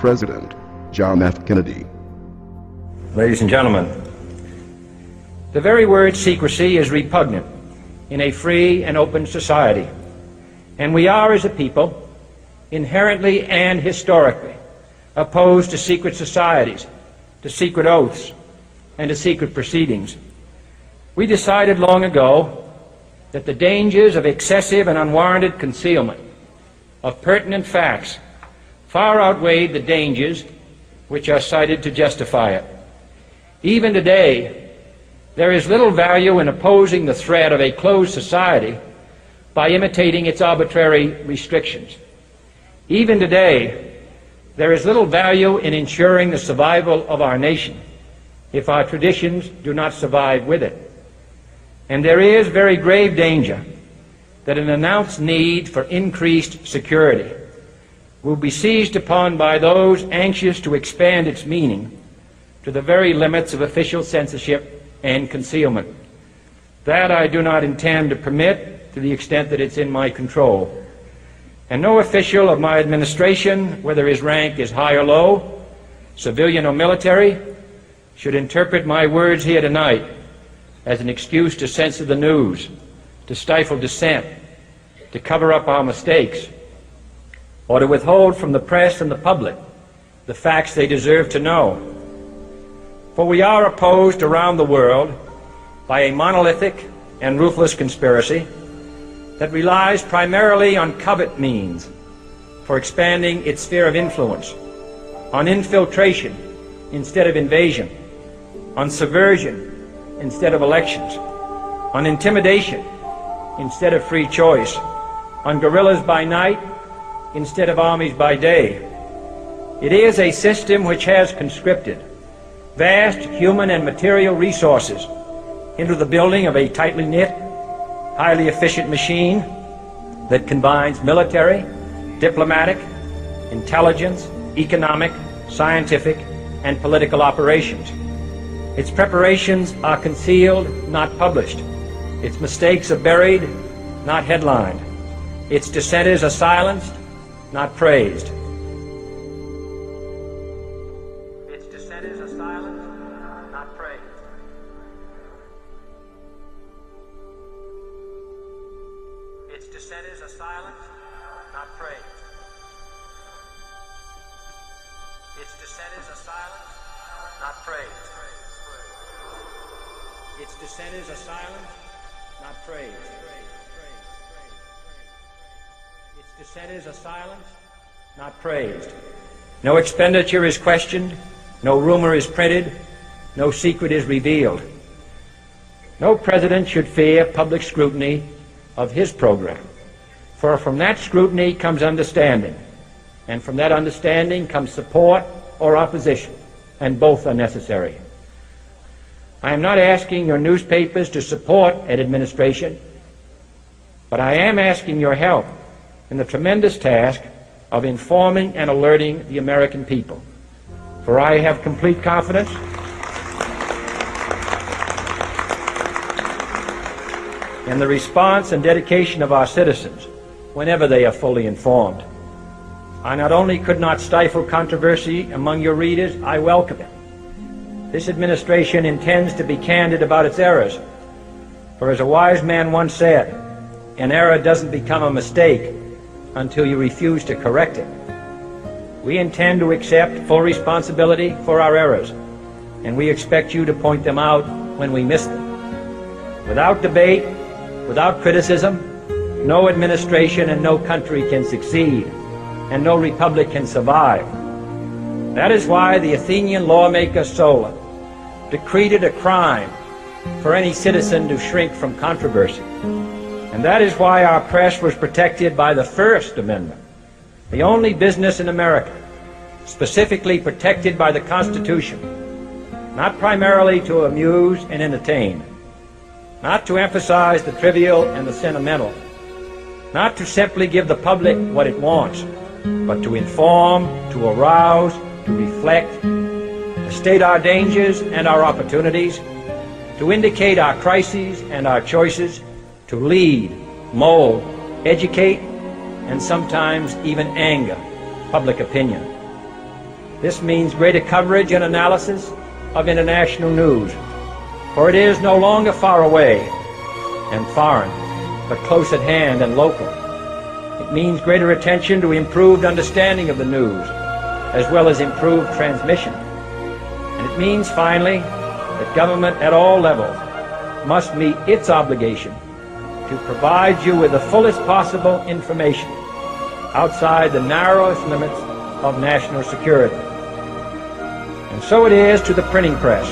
President John F. Kennedy. Ladies and gentlemen, the very word secrecy is repugnant in a free and open society, and we are, as a people, inherently and historically opposed to secret societies, to secret oaths, and to secret proceedings. We decided long ago that the dangers of excessive and unwarranted concealment of pertinent facts far outweighed the dangers which are cited to justify it. Even today, there is little value in opposing the threat of a closed society by imitating its arbitrary restrictions. Even today, there is little value in ensuring the survival of our nation if our traditions do not survive with it. And there is very grave danger that an announced need for increased security will be seized upon by those anxious to expand its meaning to the very limits of official censorship and concealment. That I do not intend to permit to the extent that it's in my control. And no official of my administration, whether his rank is high or low, civilian or military, should interpret my words here tonight as an excuse to censor the news, to stifle dissent, to cover up our mistakes, or to withhold from the press and the public the facts they deserve to know. For we are opposed around the world by a monolithic and ruthless conspiracy that relies primarily on covert means for expanding its sphere of influence, on infiltration instead of invasion, on subversion instead of elections, on intimidation instead of free choice, on guerrillas by night instead of armies by day. It is a system which has conscripted vast human and material resources into the building of a tightly knit, highly efficient machine that combines military, diplomatic, intelligence, economic, scientific, and political operations. Its preparations are concealed, not published. Its mistakes are buried, not headlined. Its dissenters are silenced, not praised. Its dissenters are silenced, not praised. Its dissenters are silenced, not praised. Its dissenters are silenced, not praised. Its dissenters are silenced, not praised. Its dissenters are silenced, not praised. No expenditure is questioned, no rumor is printed, no secret is revealed. No president should fear public scrutiny of his program, for from that scrutiny comes understanding, and from that understanding comes support or opposition, and both are necessary. I am not asking your newspapers to support an administration, but I am asking your help in the tremendous task of informing and alerting the American people. For I have complete confidence in the response and dedication of our citizens whenever they are fully informed. I not only could not stifle controversy among your readers, I welcome it. This administration intends to be candid about its errors. For as a wise man once said, an error doesn't become a mistake until you refuse to correct it. We intend to accept full responsibility for our errors, and we expect you to point them out when we miss them. Without debate, without criticism, no administration and no country can succeed, and no republic can survive. That is why the Athenian lawmaker Solon decreed it a crime for any citizen to shrink from controversy. And that is why our press was protected by the First Amendment, the only business in America specifically protected by the Constitution, not primarily to amuse and entertain, not to emphasize the trivial and the sentimental, not to simply give the public what it wants, but to inform, to arouse, to reflect, to state our dangers and our opportunities, to indicate our crises and our choices, to lead, mold, educate, and sometimes even anger public opinion. This means greater coverage and analysis of international news, for it is no longer far away and foreign, but close at hand and local. It means greater attention to improved understanding of the news, as well as improved transmission. And it means, finally, that government at all levels must meet its obligation to provide you with the fullest possible information outside the narrowest limits of national security. And so it is to the printing press,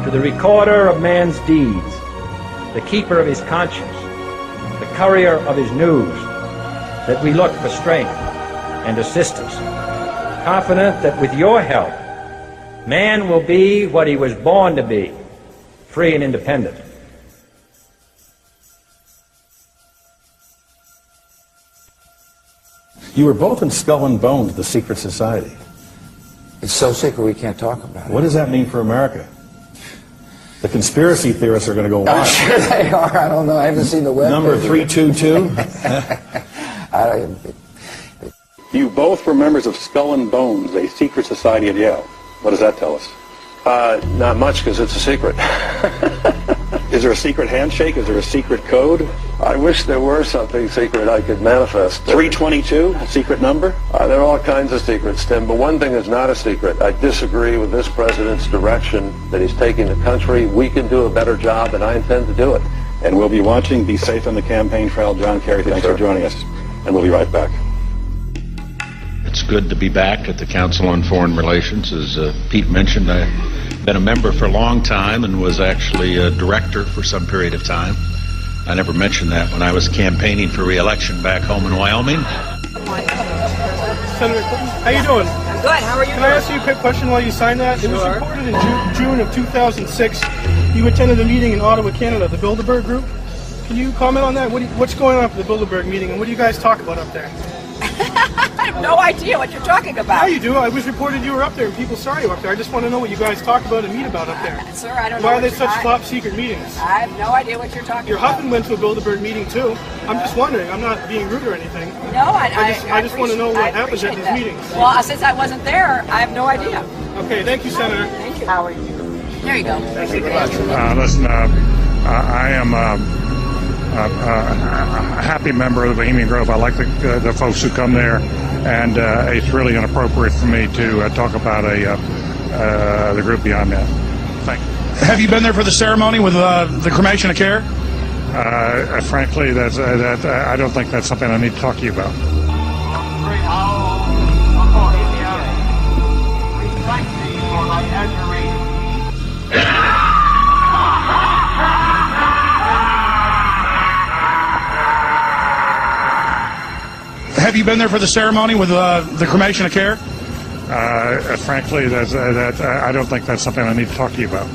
to the recorder of man's deeds, the keeper of his conscience, the courier of his news, that we look for strength and assistance, confident that with your help, man will be what he was born to be, free and independent. You were both in Skull and Bones, the secret society. It's so secret we can't talk about it. What does that mean for America? The conspiracy theorists are going to go wild. I'm sure they are. I don't know. I haven't seen the web. Number 322? You both were members of Skull and Bones, a secret society at Yale. What does that tell us? Not much, because it's a secret. Is there a secret handshake? Is there a secret code? I wish there were something secret I could manifest. 322, a secret number? There are all kinds of secrets, Tim, but one thing is not a secret. I disagree with this president's direction that he's taking the country. We can do a better job, and I intend to do it. And we'll be watching. Be safe on the campaign trail. John Kerry, thanks for joining us. And we'll be right back. It's good to be back at the Council on Foreign Relations. As Pete mentioned, I've been a member for a long time and was actually a director for some period of time. I never mentioned that when I was campaigning for re-election back home in Wyoming. Senator Clinton, how you doing? I'm good. How are you? Can I ask you a quick question while you signed that? Sure. It was reported in June of 2006 you attended a meeting in Ottawa, Canada, the Bilderberg Group. Can you comment on that? What's going on for the Bilderberg meeting, and what do you guys talk about up there? I have no idea what you're talking about. Yeah, you do. I was reported you were up there, and people saw you up there. I just want to know what you guys talk about and meet about up there. Sir, I don't know. Why are they such top secret meetings? I have no idea what you're talking Your about. husband went to a Bilderberg meeting too. I'm just wondering. I'm not being rude or anything. No, I just want to know what happens at these meetings. Well, since I wasn't there, I have no idea. Okay, thank you, Senator. Thank you. How are you? There you go. Thank you very much. Listen, I am a happy member of the Bohemian Grove. I like the folks who come there, and it's really inappropriate for me to talk about the group beyond that. Thank you. Have you been there for the ceremony with the cremation of care? Frankly, I don't think that's something I need to talk to you about. Have you been there for the ceremony with the cremation of care? Frankly, I don't think that's something I need to talk to you about.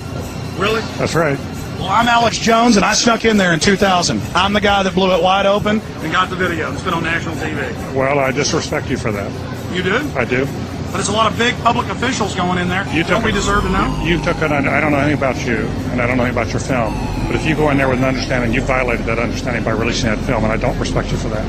Really? That's right. Well, I'm Alex Jones, and I snuck in there in 2000. I'm the guy that blew it wide open and got the video. It's been on national TV. Well, I disrespect you for that. You do? I do. But there's a lot of big public officials going in there. Don't we deserve to know? I don't know anything about you, and I don't know anything about your film. But if you go in there with an understanding, you violated that understanding by releasing that film, and I don't respect you for that.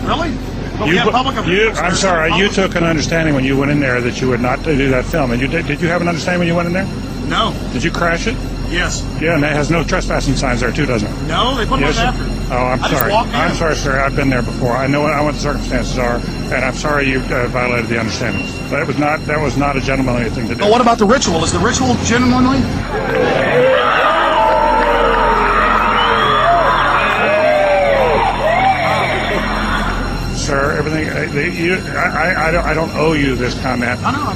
Really? But we have public officials. I'm sorry, you took an understanding when you went in there that you would not do that film. And did you have an understanding when you went in there? No. Did you crash it? Yes. Yeah, and it has no trespassing signs there too, doesn't it? No, they put them after. Oh, I'm sorry. I'm sorry, sir. I've been there before. I know what the circumstances are, and I'm sorry you violated the understandings. That was not a gentlemanly thing to do. But what about the ritual? Is the ritual gentlemanly? Sir, everything. I don't owe you this comment. I know.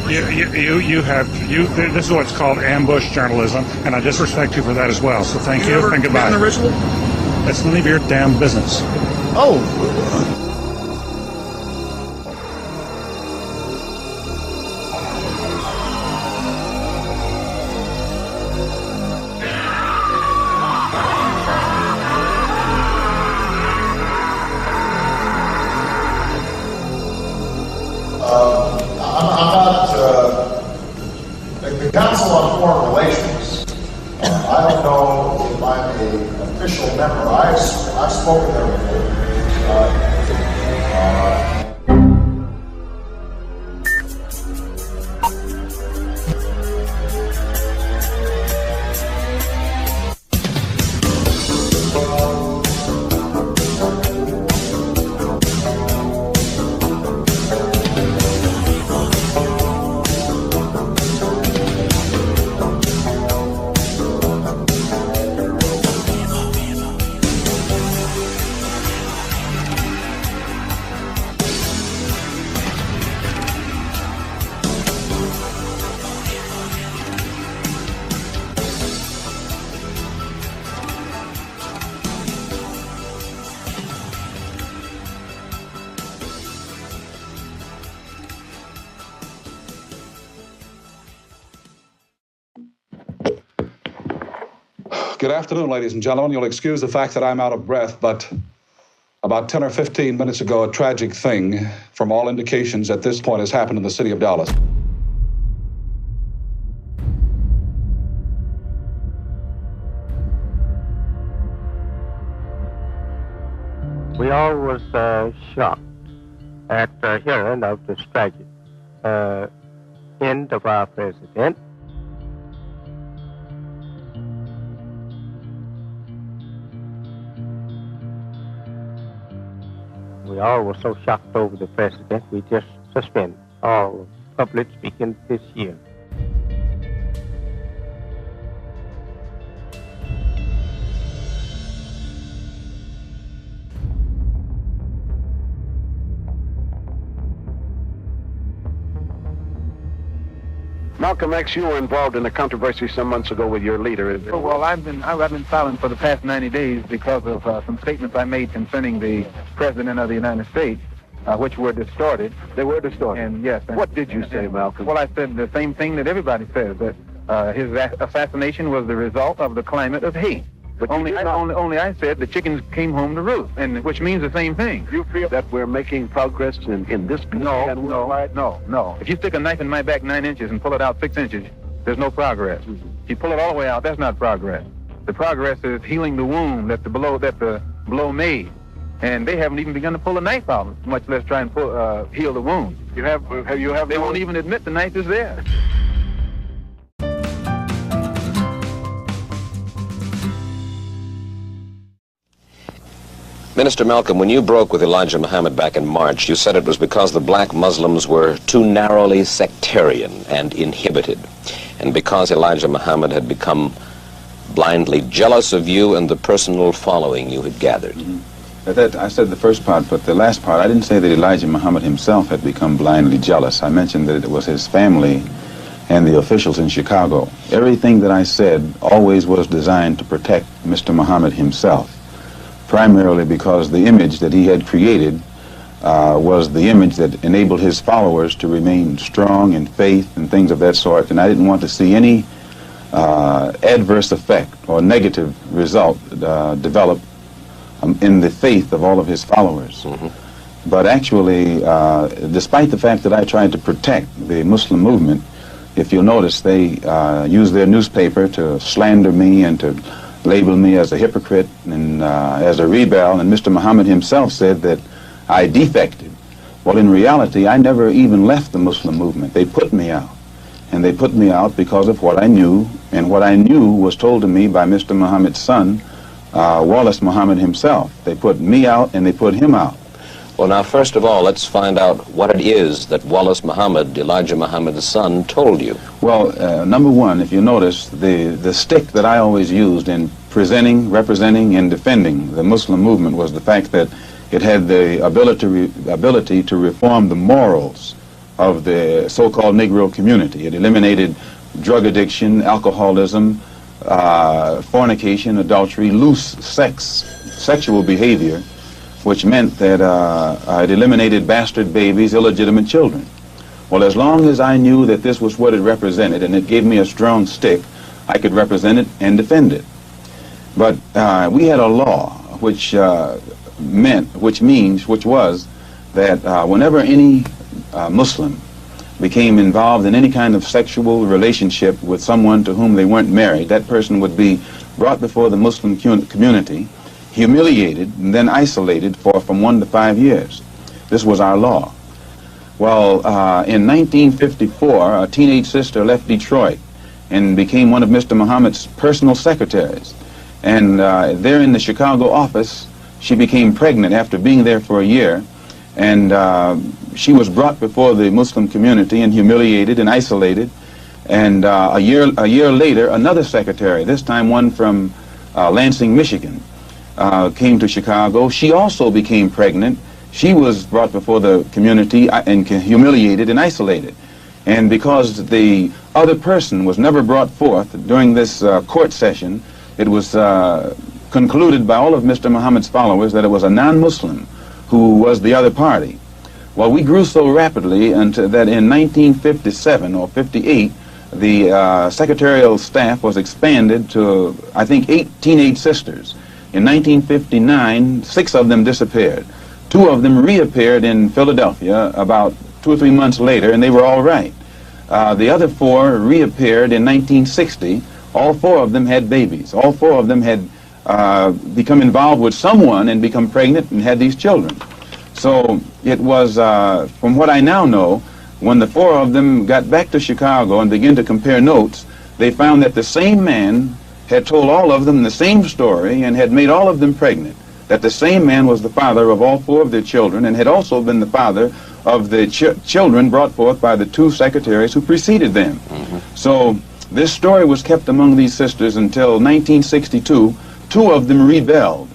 This is what's called ambush journalism, and I disrespect you for that as well. So thank you and goodbye. The ritual? It's none of your damn business. Oh. The Council on Foreign Relations, I don't know if I'm an official member. I've spoken there before. Good afternoon, ladies and gentlemen. You'll excuse the fact that I'm out of breath, but about 10 or 15 minutes ago, a tragic thing, from all indications at this point, has happened in the city of Dallas. We all was shocked at hearing of this tragic end of our president. We all were so shocked over the president, we just suspend all public speaking this year. Malcolm X, you were involved in a controversy some months ago with your leader. Well, I've been silent for the past 90 days because of some statements I made concerning the President of the United States, which were distorted. They were distorted? And yes. What did you say, Malcolm? Well, I said the same thing that everybody says, that his assassination was the result of the climate of hate. But only I said the chickens came home to roost, and which means the same thing. You feel that we're making progress in this? No. If you stick a knife in my back 9 inches and pull it out 6 inches, there's no progress. If you pull it all the way out, that's not progress. The progress is healing the wound that the blow made, and they haven't even begun to pull a knife out, much less try and heal the wound. They won't even admit the knife is there. Minister Malcolm, when you broke with Elijah Muhammad back in March, you said it was because the black Muslims were too narrowly sectarian and inhibited, and because Elijah Muhammad had become blindly jealous of you and the personal following you had gathered. I said the first part, but the last part, I didn't say that Elijah Muhammad himself had become blindly jealous. I mentioned that it was his family and the officials in Chicago. Everything that I said always was designed to protect Mr. Muhammad himself, primarily because the image that he had created was the image that enabled his followers to remain strong in faith and things of that sort, and I didn't want to see any adverse effect or negative result develop in the faith of all of his followers. But actually, despite the fact that I tried to protect the Muslim movement, if you'll notice, they used their newspaper to slander me and to label me as a hypocrite and as a rebel, and Mr. Muhammad himself said that I defected. Well, in reality, I never even left the Muslim movement. They put me out, and they put me out because of what I knew, and what I knew was told to me by Mr. Muhammad's son, Wallace Muhammad himself. They put me out, and they put him out. Well, now, first of all, let's find out what it is that Wallace Muhammad, Elijah Muhammad's son, told you. Well, number one, if you notice, the stick that I always used in presenting, representing, and defending the Muslim movement was the fact that it had the ability to reform the morals of the so-called Negro community. It eliminated drug addiction, alcoholism, fornication, adultery, loose sexual behavior, which meant that it eliminated bastard babies, illegitimate children. Well, as long as I knew that this was what it represented, and it gave me a strong stick, I could represent it and defend it. But we had a law which was that whenever any Muslim became involved in any kind of sexual relationship with someone to whom they weren't married, that person would be brought before the Muslim community, humiliated, and then isolated for from 1 to 5 years. This was our law. Well, in 1954, a teenage sister left Detroit and became one of Mr. Muhammad's personal secretaries. And there in the Chicago office, she became pregnant after being there for a year. And she was brought before the Muslim community and humiliated and isolated. And a year later, another secretary, this time one from Lansing, Michigan, came to Chicago. She also became pregnant. She was brought before the community and humiliated and isolated. And because the other person was never brought forth during this court session, it was concluded by all of Mr. Muhammad's followers that it was a non-Muslim who was the other party. Well, we grew so rapidly that in 1957 or 58, the secretarial staff was expanded to, I think, 8 teenage sisters. In 1959, 6 of them disappeared. 2 of them reappeared in Philadelphia about 2 or 3 months later, and they were all right. The other 4 reappeared in 1960. All 4 of them had babies. All 4 of them had become involved with someone and become pregnant and had these children. So it was, from what I now know, when the 4 of them got back to Chicago and began to compare notes, they found that the same man had told all of them the same story and had made all of them pregnant, that the same man was the father of all 4 of their children and had also been the father of the children brought forth by the 2 secretaries who preceded them. So this story was kept among these sisters until 1962. 2 of them rebelled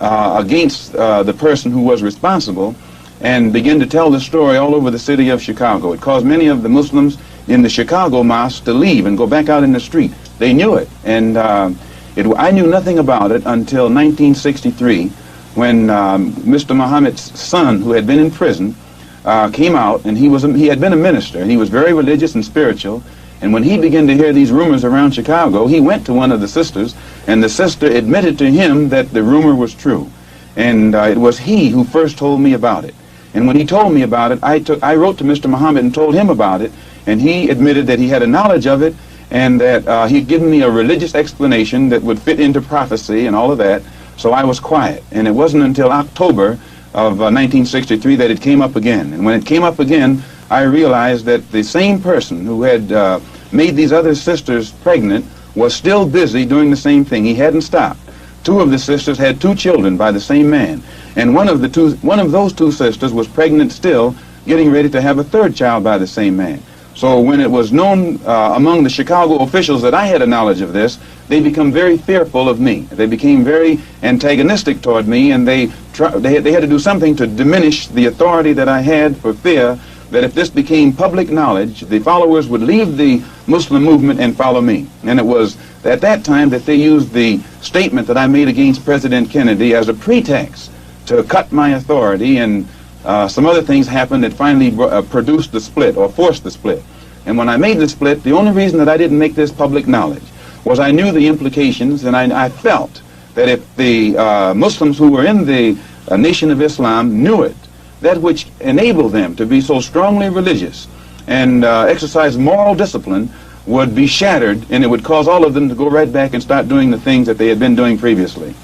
against the person who was responsible and began to tell the story all over the city of Chicago. It caused many of the Muslims in the Chicago mosque to leave and go back out in the street. They knew it, and I knew nothing about it until 1963 when Mr. Muhammad's son, who had been in prison, came out, and he had been a minister, and he was very religious and spiritual. And when he began to hear these rumors around Chicago, he went to one of the sisters, and the sister admitted to him that the rumor was true. And it was he who first told me about it. And when he told me about it, I wrote to Mr. Muhammad and told him about it, and he admitted that he had a knowledge of it, and that he'd given me a religious explanation that would fit into prophecy and all of that. So I was quiet. And it wasn't until October of 1963 that it came up again. And when it came up again, I realized that the same person who had made these other sisters pregnant was still busy doing the same thing. He hadn't stopped. 2 of the sisters had 2 children by the same man, and one of those 2 sisters was pregnant still, getting ready to have a 3rd child by the same man. So when it was known among the Chicago officials that I had a knowledge of this, they became very fearful of me. They became very antagonistic toward me, and they had to do something to diminish the authority that I had, for fear that if this became public knowledge, the followers would leave the Muslim movement and follow me. And it was at that time that they used the statement that I made against President Kennedy as a pretext to cut my authority, and some other things happened that finally produced the split, or forced the split. And when I made the split, the only reason that I didn't make this public knowledge was I knew the implications, and I felt that if the Muslims who were in the Nation of Islam knew it, that which enabled them to be so strongly religious and exercise moral discipline would be shattered, and it would cause all of them to go right back and start doing the things that they had been doing previously.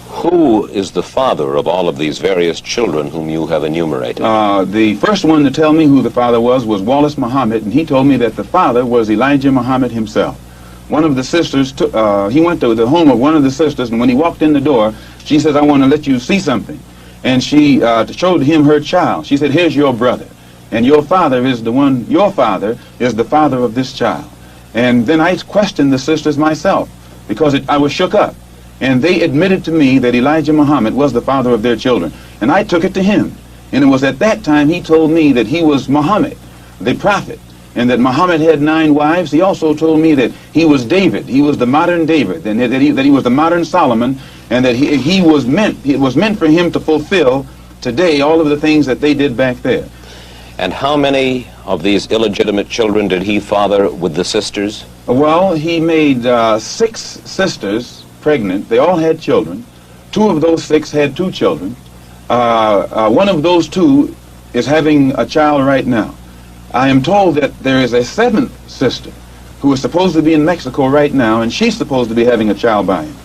Who is the father of all of these various children whom you have enumerated? The first one to tell me who the father was Wallace Muhammad, and he told me that the father was Elijah Muhammad himself. One of the sisters, he went to the home of one of the sisters, and when he walked in the door, she says, "I want to let you see something." And she showed him her child. She said, "Here's your brother, and your father is the father of this child." And then I questioned the sisters myself, because I was shook up. And they admitted to me that Elijah Muhammad was the father of their children. And I took it to him. And it was at that time he told me that he was Muhammad, the prophet, and that Muhammad had 9 wives. He also told me that he was David. He was the modern David, and that he was the modern Solomon, and that it was meant for him to fulfill today all of the things that they did back there. And how many of these illegitimate children did he father with the sisters? Well, he made 6 sisters pregnant. They all had children. 2 of those 6 had 2 children. One of those 2 is having a child right now. I am told that there is a 7th sister who is supposed to be in Mexico right now, and she's supposed to be having a child by him.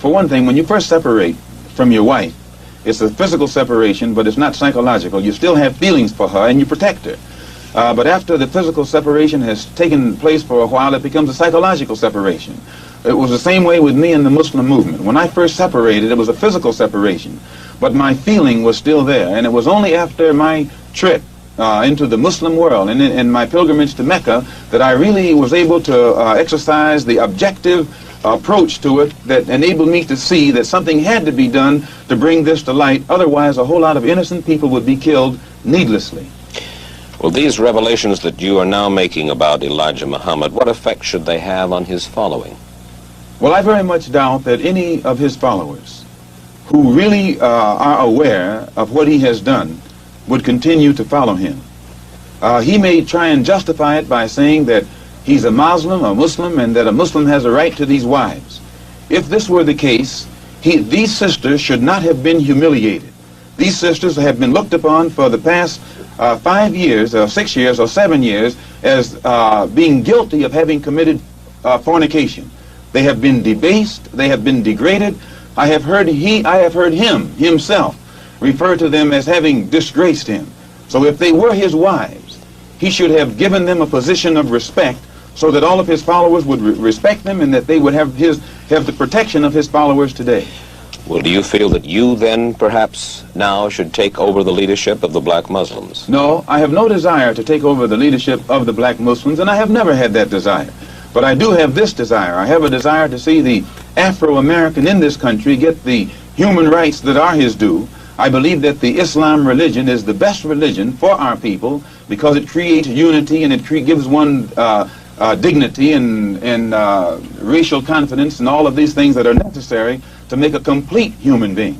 For one thing, when you first separate from your wife, it's a physical separation, but it's not psychological. You still have feelings for her, and you protect her. But after the physical separation has taken place for a while, it becomes a psychological separation. It was the same way with me in the Muslim movement. When I first separated, it was a physical separation, but my feeling was still there. And it was only after my trip into the Muslim world and my pilgrimage to Mecca that I really was able to exercise the objective approach to it that enabled me to see that something had to be done to bring this to light. Otherwise, a whole lot of innocent people would be killed needlessly. Well, these revelations that you are now making about Elijah Muhammad, what effect should they have on his following? Well, I very much doubt that any of his followers who really are aware of what he has done would continue to follow him. He may try and justify it by saying that he's a Muslim, and that a Muslim has a right to these wives. If this were the case, these sisters should not have been humiliated. These sisters have been looked upon for the past 5 years, or 6 years, or 7 years as being guilty of having committed fornication. They have been debased, they have been degraded. I have heard him himself refer to them as having disgraced him. So if they were his wives, he should have given them a position of respect so that all of his followers would respect them and that they would have the protection of his followers today. Well, do you feel that you then perhaps now should take over the leadership of the black Muslims? No, I have no desire to take over the leadership of the black Muslims, and I have never had that desire. But I do have this desire. I have a desire to see the Afro-American in this country get the human rights that are his due. I believe that the Islam religion is the best religion for our people because it creates unity and it gives one dignity and racial confidence and all of these things that are necessary to make a complete human being.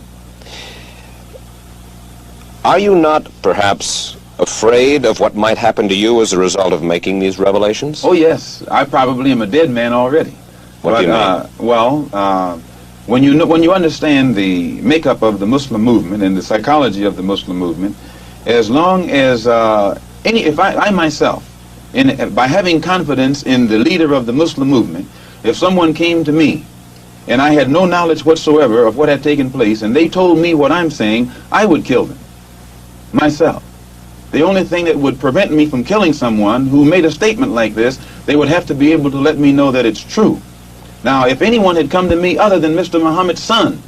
Are you not perhaps afraid of what might happen to you as a result of making these revelations? Oh yes, I probably am a dead man already. What do you mean? When you understand the makeup of the Muslim movement and the psychology of the Muslim movement, as long as if I myself, by having confidence in the leader of the Muslim movement, if someone came to me and I had no knowledge whatsoever of what had taken place and they told me what I'm saying, I would kill them myself. The only thing that would prevent me from killing someone who made a statement like this, they would have to be able to let me know that it's true. Now, if anyone had come to me other than Mr. Muhammad's son,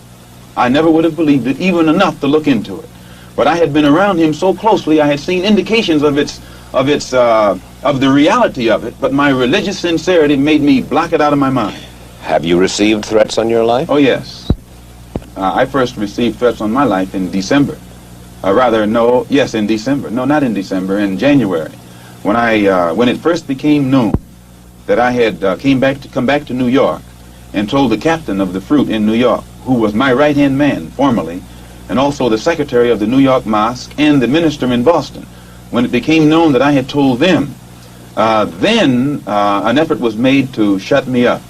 I never would have believed it even enough to look into it. But I had been around him so closely, I had seen indications of the reality of it, but my religious sincerity made me block it out of my mind. Have you received threats on your life? Oh, yes. I first received threats on my life in December. In December. No, not in December, in January. When it first became known that I had come back to New York and told the captain of the fruit in New York, who was my right-hand man formerly, and also the secretary of the New York Mosque and the minister in Boston, when it became known that I had told them, then an effort was made to shut me up.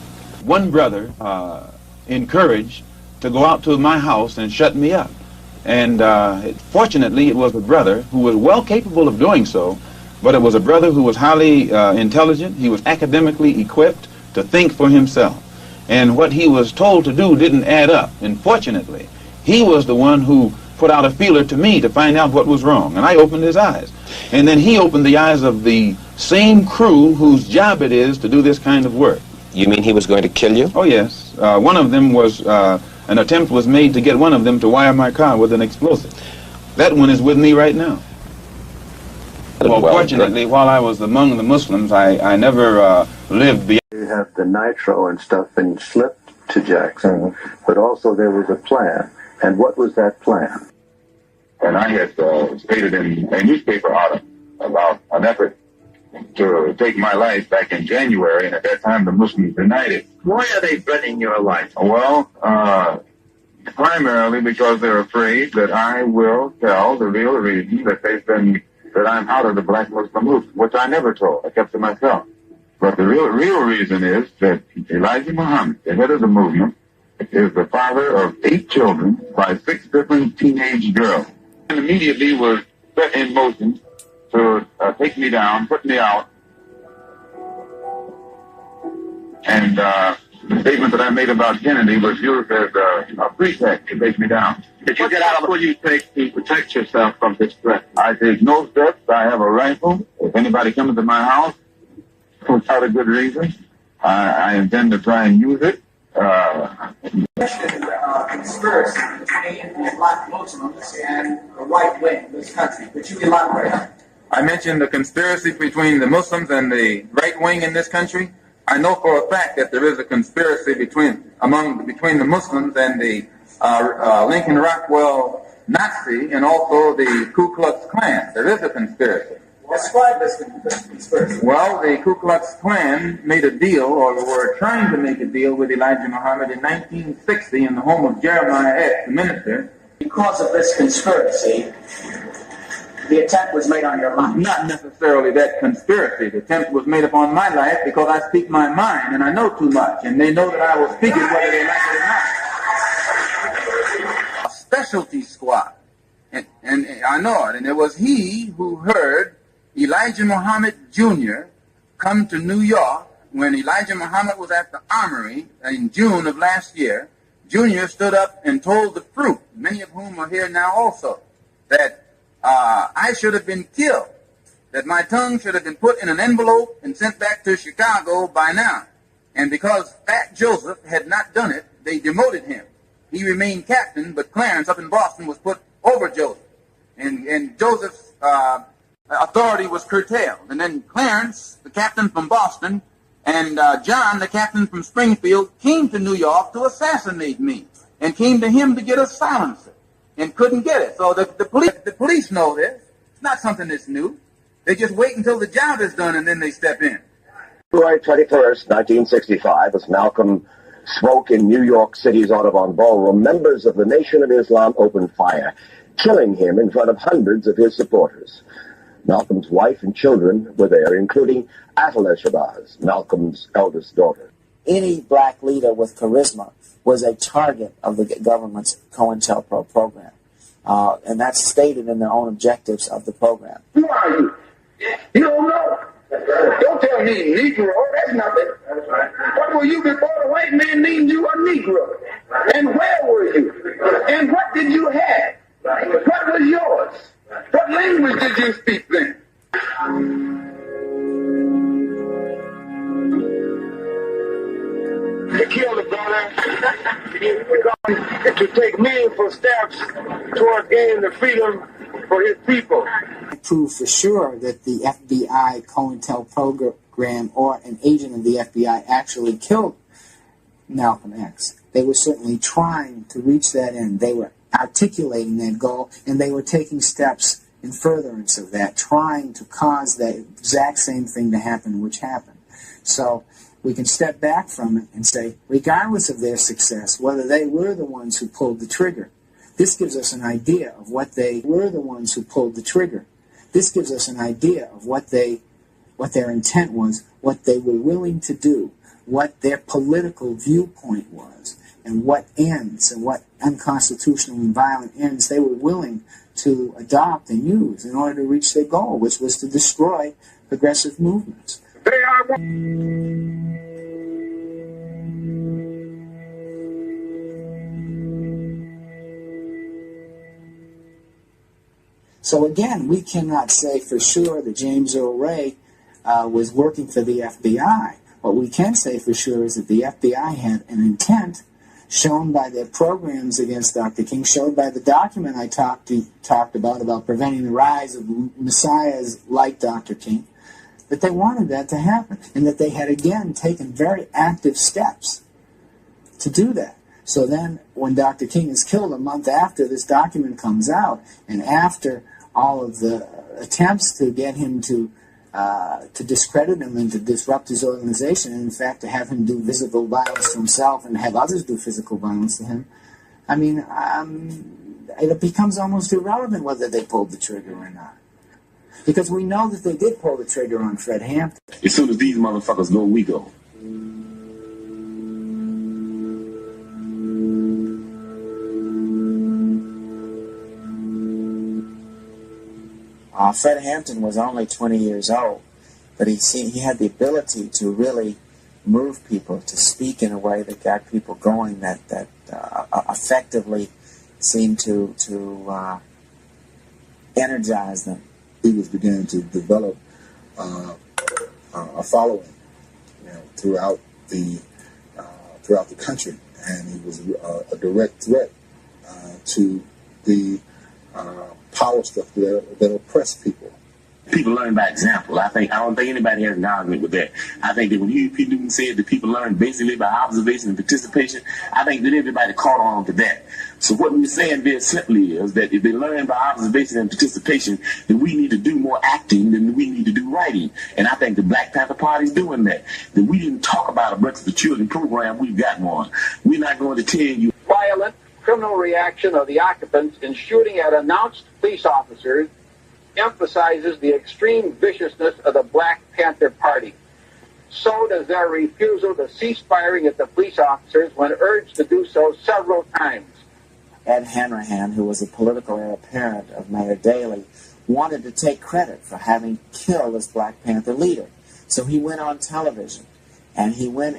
One brother encouraged to go out to my house and shut me up. And fortunately, it was a brother who was well capable of doing so, but it was a brother who was highly intelligent. He was academically equipped to think for himself. And what he was told to do didn't add up. And fortunately, he was the one who put out a feeler to me to find out what was wrong. And I opened his eyes. And then he opened the eyes of the same crew whose job it is to do this kind of work. You mean he was going to kill you? Oh, yes. One of them was... an attempt was made to get one of them to wire my car with an explosive. That one is with me right now. Well, fortunately, while I was among the Muslims, I never lived beyond... You have the nitro and stuff and slipped to Jackson, but also there was a plan. And what was that plan? And I had stated in a newspaper article about an effort to take my life back in January, and at that time the Muslims denied it. Why are they threatening your life? Well, primarily because they're afraid that I will tell the real reason that I'm out of the black Muslim movement, which I never told. I kept to myself. But the real reason is that Elijah Muhammad, the head of the movement, is the father of 8 children by 6 different teenage girls. And immediately was set in motion to take me down, put me out. And the statement that I made about Kennedy was used as a pretext to take me down. Did you get out of what you take to protect yourself from this threat? I take no steps. I have a rifle. If anybody comes to my house without a good reason, I intend to try and use it. Conspiracy between the black Muslims and the white wing of this country. Could you elaborate on it? I mentioned the conspiracy between the Muslims and the right wing in this country. I know for a fact that there is a conspiracy between the Muslims and the Lincoln Rockwell Nazi and also the Ku Klux Klan. There is a conspiracy. Describe this conspiracy. Well, the Ku Klux Klan made a deal, or were trying to make a deal with Elijah Muhammad in 1960 in the home of Jeremiah X, the minister. Because of this conspiracy, The attempt was made on your life. Not necessarily that conspiracy. The attempt was made upon my life because I speak my mind and I know too much, and they know that I will speak it whether they like it or not. A specialty squad, and I know it, and it was he who heard Elijah Muhammad Jr. come to New York when Elijah Muhammad was at the Armory in June of last year. Jr. stood up and told the fruit, many of whom are here now also, that I should have been killed, that my tongue should have been put in an envelope and sent back to Chicago by now. And because Fat Joseph had not done it, they demoted him. He remained captain, but Clarence up in Boston was put over Joseph. And Joseph's authority was curtailed. And then Clarence, the captain from Boston, and John, the captain from Springfield, came to New York to assassinate me, and came to him to get a silencer, and couldn't get it. So the police know this. It's not something that's new. They just wait until the job is done, and then they step in. February 21st, 1965, as Malcolm spoke in New York City's Audubon Ballroom, members of the Nation of Islam opened fire, killing him in front of hundreds of his supporters. Malcolm's wife and children were there, including Atala Shabazz, Malcolm's eldest daughter. Any black leader with charisma was a target of the government's COINTELPRO program. And that's stated in their own objectives of the program. Who are you? You don't know. Don't tell me Negro. That's nothing. What were you before the white man named you a Negro? And where were you? And what did you have? What was yours? What language did you speak then? To kill the brother, to take meaningful steps towards gaining the freedom for his people. I prove for sure that the FBI COINTELPRO program or an agent of the FBI actually killed Malcolm X. They were certainly trying to reach that end. They were articulating that goal, and they were taking steps in furtherance of that, trying to cause that exact same thing to happen which happened. So we can step back from it and say, regardless of their success, whether they were the ones who pulled the trigger, this gives us an idea of what they were the ones who pulled the trigger. This gives us an idea of what their intent was, what they were willing to do, what their political viewpoint was, and what ends and what unconstitutional and violent ends they were willing to adopt and use in order to reach their goal, which was to destroy progressive movements. They are So again, we cannot say for sure that James Earl Ray was working for the FBI. What we can say for sure is that the FBI had an intent shown by their programs against Dr. King, shown by the document I talked about preventing the rise of messiahs like Dr. King, that they wanted that to happen, and that they had again taken very active steps to do that. So then when Dr. King is killed a month after this document comes out, and after all of the attempts to get him to discredit him and to disrupt his organization, and in fact to have him do physical violence to himself and have others do physical violence to him, I mean, it becomes almost irrelevant whether they pulled the trigger or not. Because we know that they did pull the trigger on Fred Hampton. As soon as these motherfuckers go, we go. Fred Hampton was only 20 years old, but he had the ability to really move people, to speak in a way that got people going, that effectively seemed to energize them. He was beginning to develop a following, throughout the country, and he was a direct threat to the power structure that oppressed people. People learn by example. I don't think anybody has an argument with that. I think that when P. Newton said that people learn basically by observation and participation, I think that everybody caught on to that. So what we're saying very simply is that if they learn by observation and participation, then we need to do more acting than we need to do writing. And I think the Black Panther Party is doing that. That we didn't talk about a Breakfast for Children program, we've got one. We're not going to tell you. violent criminal reaction of the occupants in shooting at announced police officers emphasizes the extreme viciousness of the Black Panther Party. So does their refusal to cease firing at the police officers when urged to do so several times. Ed Hanrahan, who was a political heir apparent of Mayor Daley, wanted to take credit for having killed this Black Panther leader. So he went on television, and he went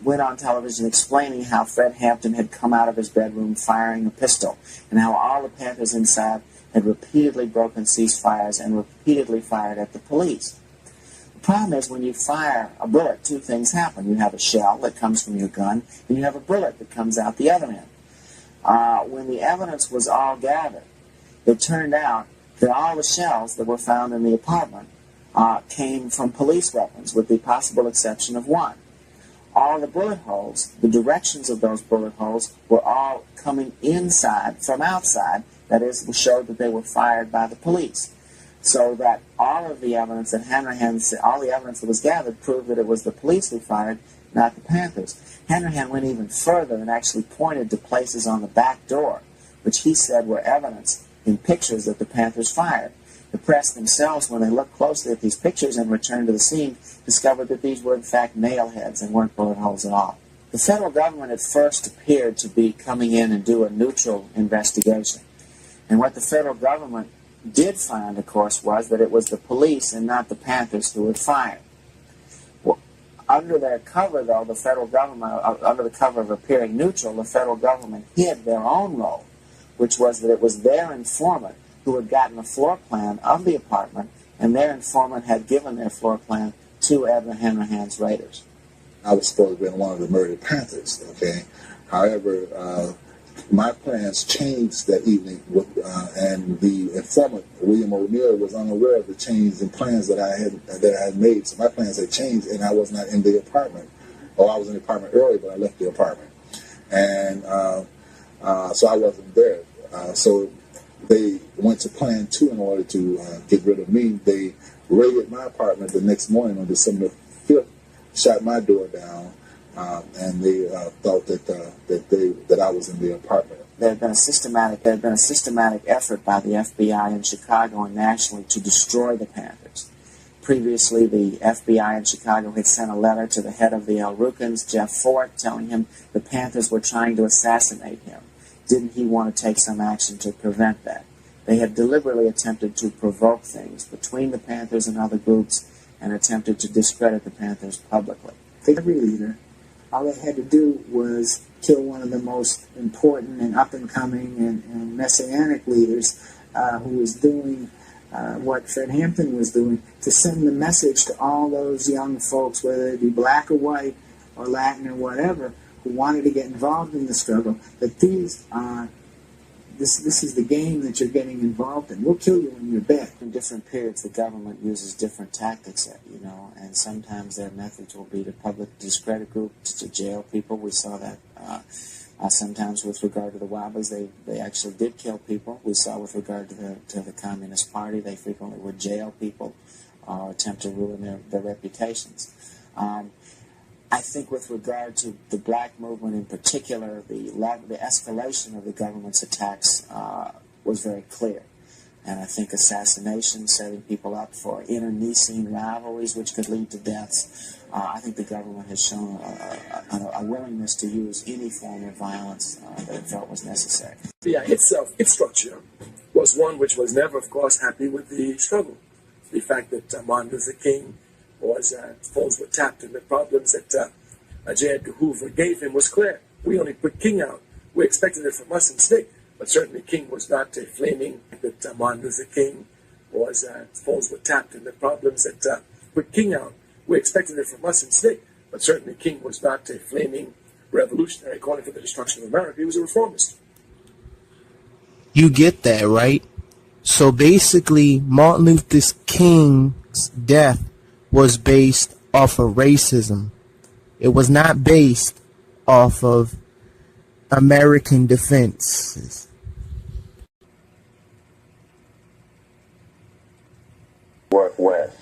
on television explaining how Fred Hampton had come out of his bedroom firing a pistol, and how all the Panthers inside had repeatedly broken ceasefires and repeatedly fired at the police. The problem is when you fire a bullet, two things happen. You have a shell that comes from your gun, and you have a bullet that comes out the other end. When the evidence was all gathered, it turned out that all the shells that were found in the apartment came from police weapons, with the possible exception of one. All the bullet holes, the directions of those bullet holes, were all coming inside from outside. That is, showed that they were fired by the police. So that all of the evidence that all the evidence that was gathered proved that it was the police who fired, not the Panthers. Hanrahan went even further and actually pointed to places on the back door, which he said were evidence in pictures that the Panthers fired. The press themselves, when they looked closely at these pictures and returned to the scene, discovered that these were in fact nail heads and weren't bullet holes at all. The federal government at first appeared to be coming in and do a neutral investigation. And what the federal government did find, of course, was that it was the police and not the Panthers who had fired. Well, under their cover, though, the federal government, under the cover of appearing neutral, the federal government hid their own role, which was that it was their informant who had gotten a floor plan of the apartment, and their informant had given their floor plan to Edwin Hanrahan's raiders. I was supposed to be one of the murdered Panthers, okay? However, my plans changed that evening, and the informant, William O'Neill, was unaware of the change in plans that I had made. So my plans had changed, and I was not in the apartment. Oh, I was in the apartment early, but I left the apartment. And so I wasn't there. So they went to plan 2 in order to get rid of me. They raided my apartment the next morning on December 5th, shot my door down, and they thought that I was in the apartment. There had been a systematic effort by the FBI in Chicago and nationally to destroy the Panthers. Previously, the FBI in Chicago had sent a letter to the head of the El Rukns, Jeff Fort, telling him the Panthers were trying to assassinate him. Didn't he want to take some action to prevent that? They had deliberately attempted to provoke things between the Panthers and other groups and attempted to discredit the Panthers publicly. Every leader, all they had to do was kill one of the most important and up-and-coming and messianic leaders who was doing what Fred Hampton was doing, to send the message to all those young folks, whether they be black or white or Latin or whatever, who wanted to get involved in the struggle, that this is the game that you're getting involved in. We'll kill you when you're dead. In different periods, the government uses different tactics, and sometimes their methods will be to public discredit groups, to jail people. We saw that sometimes with regard to the Wobblies. They actually did kill people. We saw with regard to the Communist Party, they frequently would jail people or attempt to ruin their reputations. I think with regard to the black movement in particular, the escalation of the government's attacks was very clear. And I think assassination, setting people up for internecine rivalries which could lead to deaths, I think the government has shown a willingness to use any form of violence that it felt was necessary. The itself, its structure, was one which was never, of course, happy with the struggle. The fact that Martin Luther King phones were tapped, and the problems that J. Edgar Hoover gave him was clear. We only put King out. We expected it from us instead, but certainly King was not a flaming. That Martin Luther King phones were tapped, and the problems that put King out. We expected it from us instead, but certainly King was not a flaming revolutionary calling for the destruction of America. He was a reformist. You get that, right? So basically, Martin Luther King's death was based off of racism. It was not based off of American defenses. Northwest.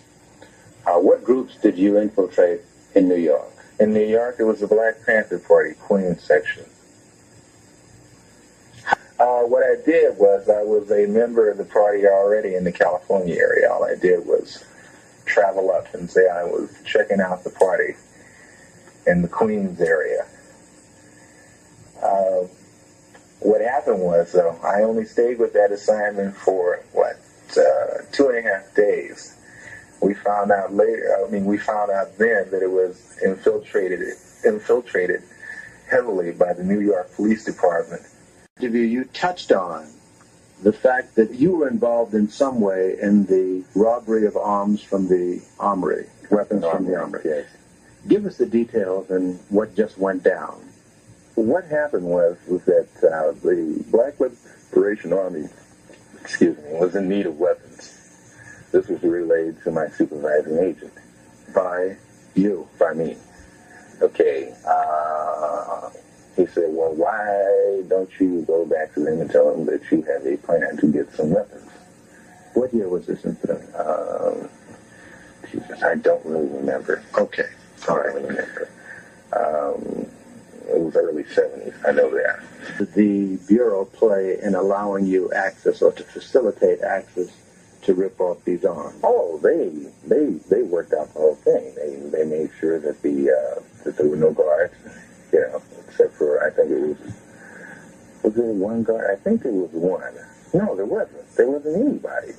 What groups did you infiltrate in New York? In New York, it was the Black Panther Party, Queens section. Well, what I did was I was a member of the party already in the California area. All I did was travel up and say I was checking out the party in the Queens area. What happened was, though, I only stayed with that assignment for, 2.5 days. We found out later, we found out then that it was infiltrated heavily by the New York Police Department. You touched on the fact that you were involved in some way in the robbery of arms from the armory, weapons from the armory. Yes. Give us the details and what just went down. What happened was that the Black Liberation Army, was in need of weapons. This was relayed to my supervising agent. By you? By me. Okay. He said, well, why don't you go back to them and tell them that you have a plan to get some weapons? What year was this incident? Jesus, I don't really remember. Okay. All right. I don't remember. It was early 70s. I know that. Did the Bureau play in allowing you access or to facilitate access to rip off these arms? Oh, they worked out the whole thing. They made sure that that there were no guards, except for, I think it was there one guard? I think there was one. No, there wasn't. There wasn't anybody.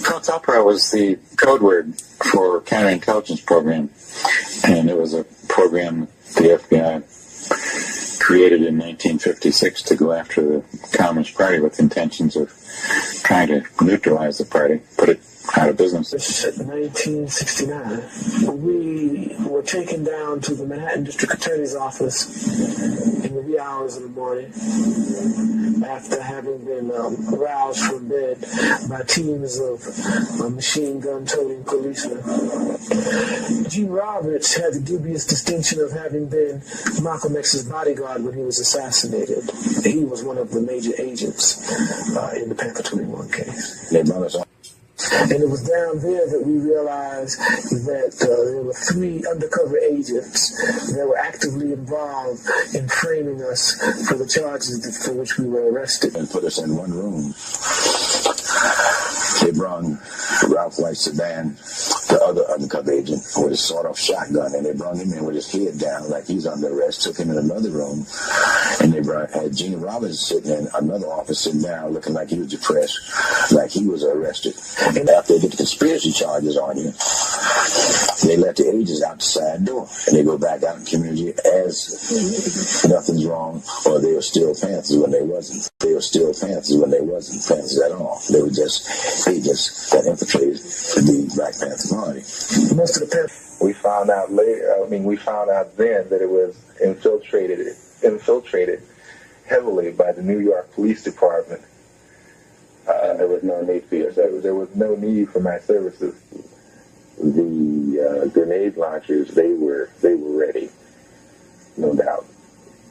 COTOPRA was the code word for counterintelligence program, and it was a program the FBI created in 1956 to go after the Communist Party with intentions of trying to neutralize the party, put it out of business. 1969, we were taken down to the Manhattan District Attorney's office in the wee hours of the morning after having been aroused from bed by teams of machine gun-toting policemen. Gene Roberts had the dubious distinction of having been Malcolm X's bodyguard when he was assassinated. He was one of the major agents in the Panther 21 case. And it was down there that we realized that there were 3 undercover agents that were actively involved in framing us for the charges for which we were arrested. And put us in one room. They brought Ralph White Sedan, the other undercover agent, with a sawed-off shotgun, and they brought him in with his head down like he's under arrest, took him in another room, and they had Gene Roberts sitting in another office sitting down looking like he was depressed, like he was arrested. And after they get the conspiracy charges on you, they let the agents out the side door, and they go back out in the community as nothing's wrong, or they were still Panthers when they wasn't. They were still Panthers when they wasn't Panthers at all. They were just agents that infiltrated the Black Panther Party. Most of the Panthers. We found out later, we found out then that it was infiltrated heavily by the New York Police Department. There was no need for your services. There was no need for my services. The grenade launchers, they were ready, no doubt.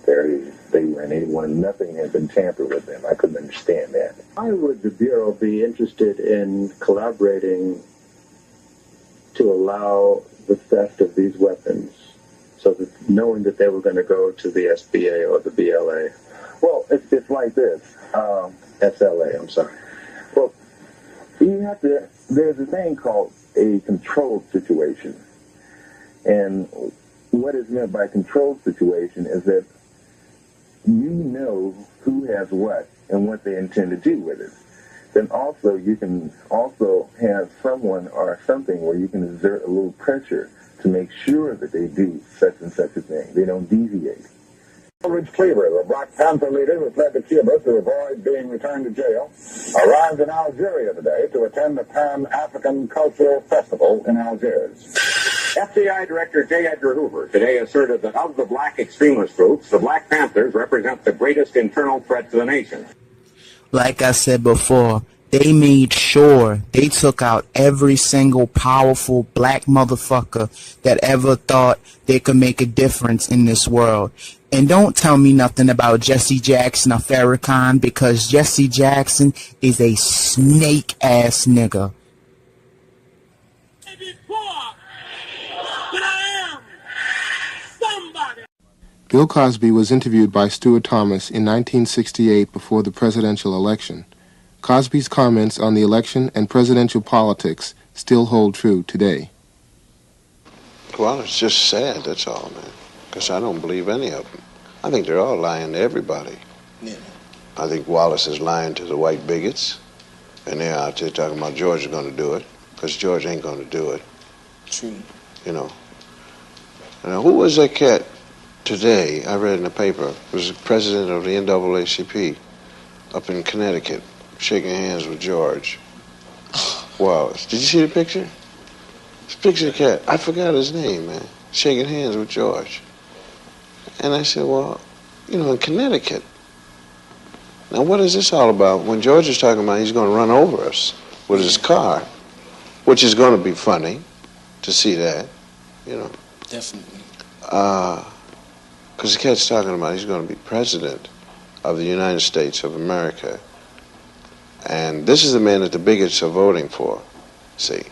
They were in anyone. Nothing had been tampered with them. I couldn't understand that. Why would the Bureau be interested in collaborating to allow the theft of these weapons, so that knowing that they were going to go to the SBA or the BLA? Well, it's like this. SLA, I'm sorry. Well, there's a thing called a controlled situation. And what is meant by controlled situation is that you know who has what and what they intend to do with it. Then also you can also have someone or something where you can exert a little pressure to make sure that they do such and such a thing. They don't deviate. Ulrich Cleaver, the Black Panther leader who fled to Cuba to avoid being returned to jail, arrived in Algeria today to attend the Pan-African Cultural Festival in Algiers. FBI Director J. Edgar Hoover today asserted that of the black extremist groups, the Black Panthers represent the greatest internal threat to the nation. Like I said before, they made sure they took out every single powerful black motherfucker that ever thought they could make a difference in this world. And don't tell me nothing about Jesse Jackson or Farrakhan, because Jesse Jackson is a snake-ass nigga. Bill Cosby was interviewed by Stuart Thomas in 1968 before the presidential election. Cosby's comments on the election and presidential politics still hold true today. Well, it's just sad, that's all, man. Because I don't believe any of them. I think they're all lying to everybody. Yeah. I think Wallace is lying to the white bigots. And they're out there talking about George is going to do it. Because George ain't going to do it. True. You know. Now, who was that cat today? I read in the paper. It was the president of the NAACP up in Connecticut, shaking hands with George Wallace. Did you see the picture? This picture of the cat. I forgot his name, man. Shaking hands with George. And I said, well, you know, in Connecticut. Now, what is this all about? When George is talking about he's going to run over us with his car, which is going to be funny to see that, you know. Definitely. Because the cat's talking about he's going to be president of the United States of America. And this is the man that the bigots are voting for, see.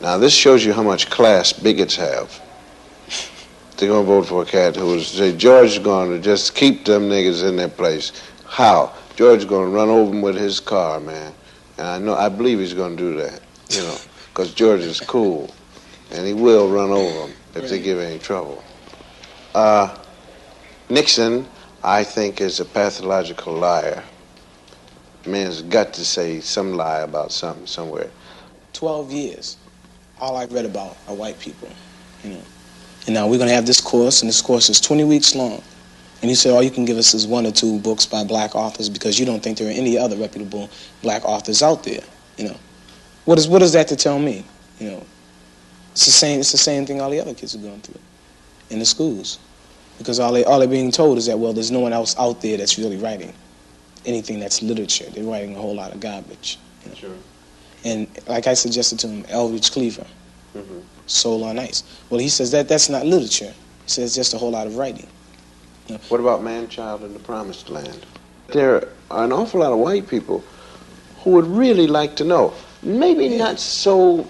Now, this shows you how much class bigots have. They're going to vote for a cat who will say, George is going to just keep them niggas in their place. How? George is going to run over them with his car, man. And I believe he's going to do that, you know, because George is cool. And he will run over them if they give any trouble. Nixon, I think, is a pathological liar. Man's got to say some lie about something somewhere. 12 years. All I've read about are white people, you know. And now we're going to have this course, and this course is 20 weeks long. And you say all you can give us is 1 or 2 books by black authors because you don't think there are any other reputable black authors out there, you know. What is that to tell me, you know? It's the same thing all the other kids are going through in the schools. Because all they're being told is that, well, there's no one else out there that's really writing anything that's literature. They're writing a whole lot of garbage. You know? Sure. And like I suggested to him, Eldridge Cleaver, Soul on Ice. Well, he says that's not literature. He says it's just a whole lot of writing. You know? What about Man-Child in the Promised Land? There are an awful lot of white people who would really like to know. Maybe not so,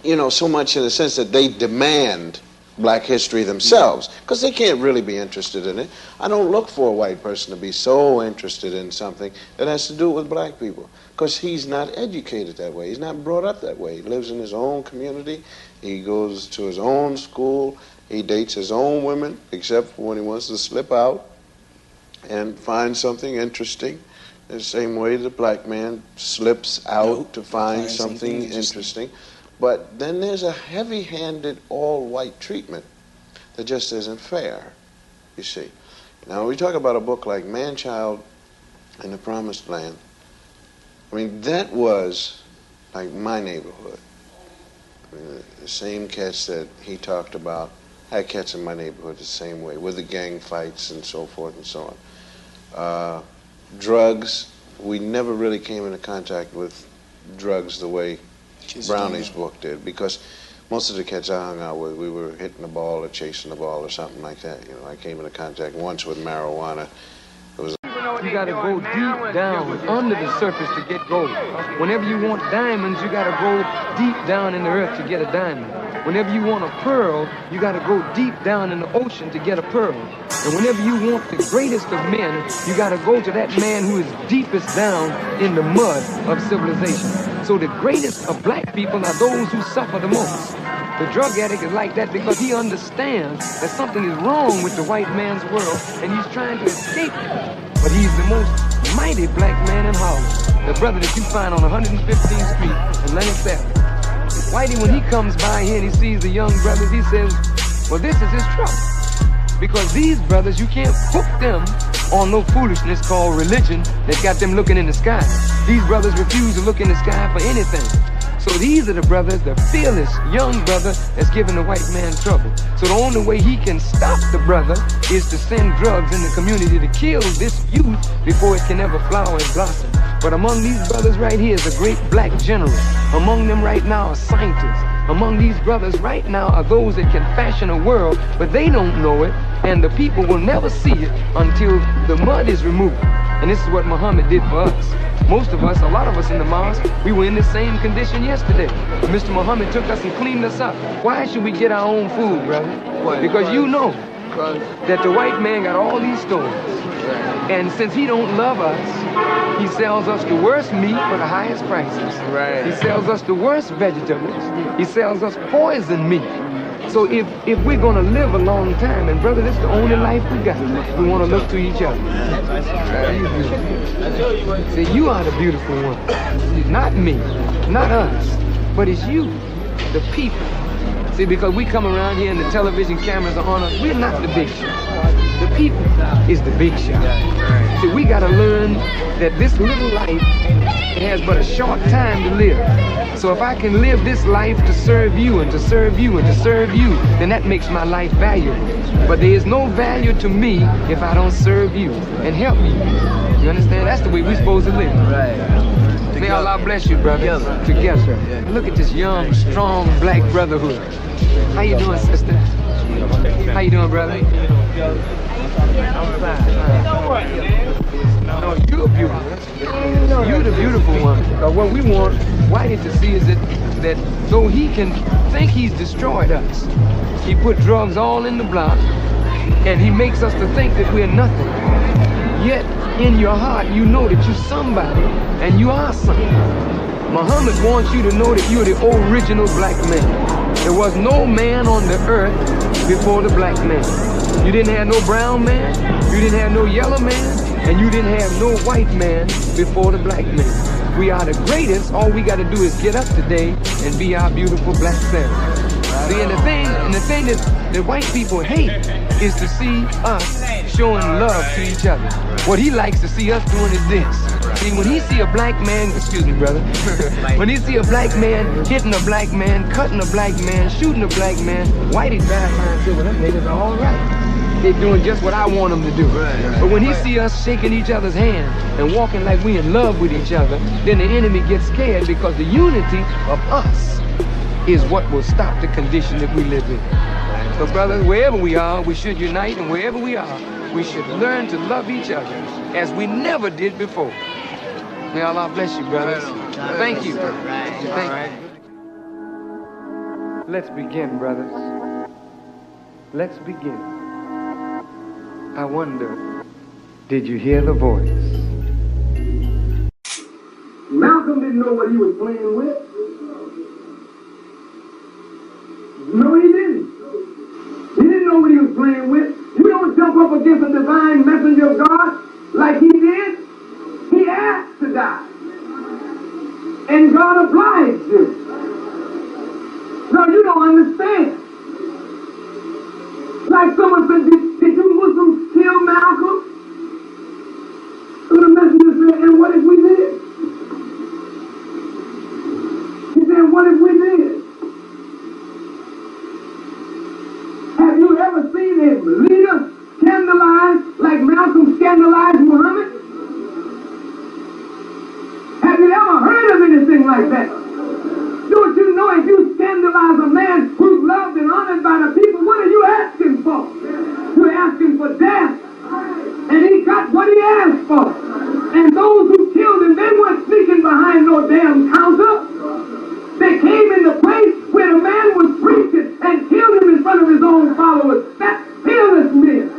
you know, so much in the sense that they demand black history themselves, because they can't really be interested in it. I don't look for a white person to be so interested in something that has to do with black people, because he's not educated that way. He's not brought up that way. He lives in his own community. He goes to his own school. He dates his own women, except for when he wants to slip out and find something interesting. The same way the black man slips out to find something interesting. But then there's a heavy-handed, all-white treatment that just isn't fair, you see. Now, when we talk about a book like Man-Child in the Promised Land, I mean, that was like my neighborhood. I mean, the same cats that he talked about, I had cats in my neighborhood the same way, with the gang fights and so forth and so on. Drugs, we never really came into contact with drugs the way Brownie's book did, because most of the cats I hung out with, we were hitting the ball or chasing the ball or something like that. You know, I came into contact once with marijuana. It was You gotta go deep down under the surface to get gold. Whenever you want diamonds, you gotta go deep down in the earth to get a diamond. Whenever you want a pearl, you gotta go deep down in the ocean to get a pearl. And whenever you want the greatest of men, you gotta go to that man who is deepest down in the mud of civilization. So the greatest of black people are those who suffer the most. The drug addict is like that because he understands that something is wrong with the white man's world and he's trying to escape it. But he's the most mighty black man in Harlem. The brother that you find on 115th Street in Lenox Avenue. Whitey, when he comes by here and he sees the young brothers, he says, well, this is his trouble. Because these brothers, you can't hook them on no foolishness called religion that got them looking in the sky. These brothers refuse to look in the sky for anything. So these are the brothers, the fearless young brother that's giving the white man trouble. So the only way he can stop the brother is to send drugs in the community to kill this youth before it can ever flower and blossom. But among these brothers right here is a great black general. Among them right now are scientists. Among these brothers right now are those that can fashion a world, but they don't know it, and the people will never see it until the mud is removed. And this is what Muhammad did for us. Most of us, a lot of us in the mosque, we were in the same condition yesterday. But Mr. Muhammad took us and cleaned us up. Why should we get our own food, brother? Because you know that the white man got all these stores. And since he don't love us, he sells us the worst meat for the highest prices. He sells us the worst vegetables. He sells us poison meat. So if we're going to live a long time, and brother, this is the only life we got, we want to look to each other. See, you are the beautiful one. Not me, not us, but it's you, the people. See, because we come around here and the television cameras are on us, we're not the big shot. The people is the big shot. See, we got to learn that this little life has but a short time to live. So if I can live this life to serve you and to serve you and to serve you, then that makes my life valuable. But there is no value to me if I don't serve you and help you. You understand? That's the way we're supposed to live. May Allah bless you, brothers. Together. Look at this young, strong black brotherhood. How you doing, sister? How you doing, brother? No, you're beautiful. You're the beautiful one. What we want Whitey to see is that though he can think he's destroyed us, he put drugs all in the block, and he makes us to think that we're nothing. Yet, in your heart, you know that you're somebody, and you are something. Muhammad wants you to know that you're the original black man. There was no man on the earth before the black man. You didn't have no brown man, you didn't have no yellow man, and you didn't have no white man before the black man. We are the greatest. All we got to do is get up today and be our beautiful black self. See, and the thing that white people hate is to see us showing love to each other. What he likes to see us doing is this. See, when he see a black man, excuse me, brother, when he see a black man hitting a black man, cutting a black man, shooting a black man, Whitey drive by and say, well, them niggas are all right. They're doing just what I want them to do. But when he see us shaking each other's hand and walking like we in love with each other, then the enemy gets scared, because the unity of us is what will stop the condition that we live in. So brothers, wherever we are, we should unite, and wherever we are, we should learn to love each other as we never did before. May Allah bless you, brothers. Thank you. Thank you. Let's begin, brothers. Let's begin. I wonder, did you hear the voice? Malcolm didn't know what he was playing with. No, he didn't. He didn't know what he was playing with. You don't jump up against a divine messenger of God like he did. He asked to die. And God obliged him. No, you don't understand. Like someone said, did you Muslims kill Malcolm? So the messenger said, and what if we did? He said, what if we did? Have you ever seen a leader scandalized like Malcolm scandalized Muhammad? Have you ever heard of anything like that? Don't you know if you scandalize a man who's loved and honored by the people, what are you asking for? You're asking for death. And he got what he asked for. And those who killed him, they weren't sneaking behind no damn counter. They came in the place where the man was preaching and killed him in front of his own followers. That's fearless men.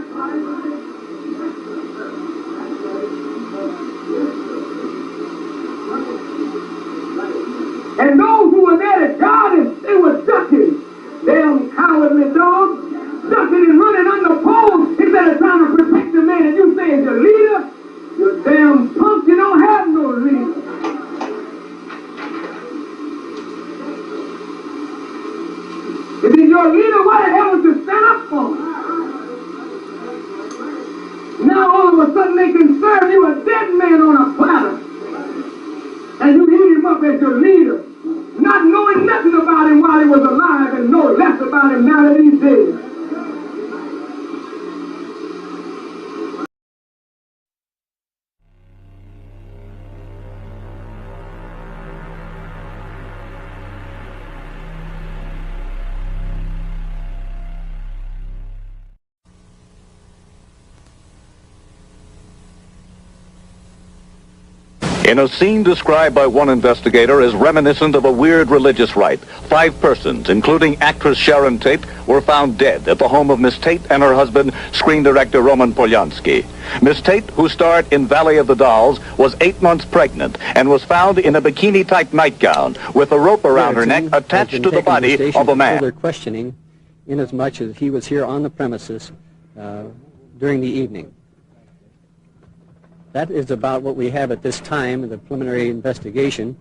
And those who were there to guard him, they were ducking. Damn cowardly dogs. Ducking and running under poles instead of trying to protect the man. And you say, as your leader, you're in a scene described by one investigator as reminiscent of a weird religious rite. 5 persons, including actress Sharon Tate, were found dead at the home of Miss Tate and her husband, screen director Roman Polanski. Miss Tate, who starred in Valley of the Dolls, was 8 months pregnant and was found in a bikini-type nightgown with a rope around her neck attached to the body of a man. Further questioning, inasmuch as he was here on the premises during the evening. That is about what we have at this time in the preliminary investigation.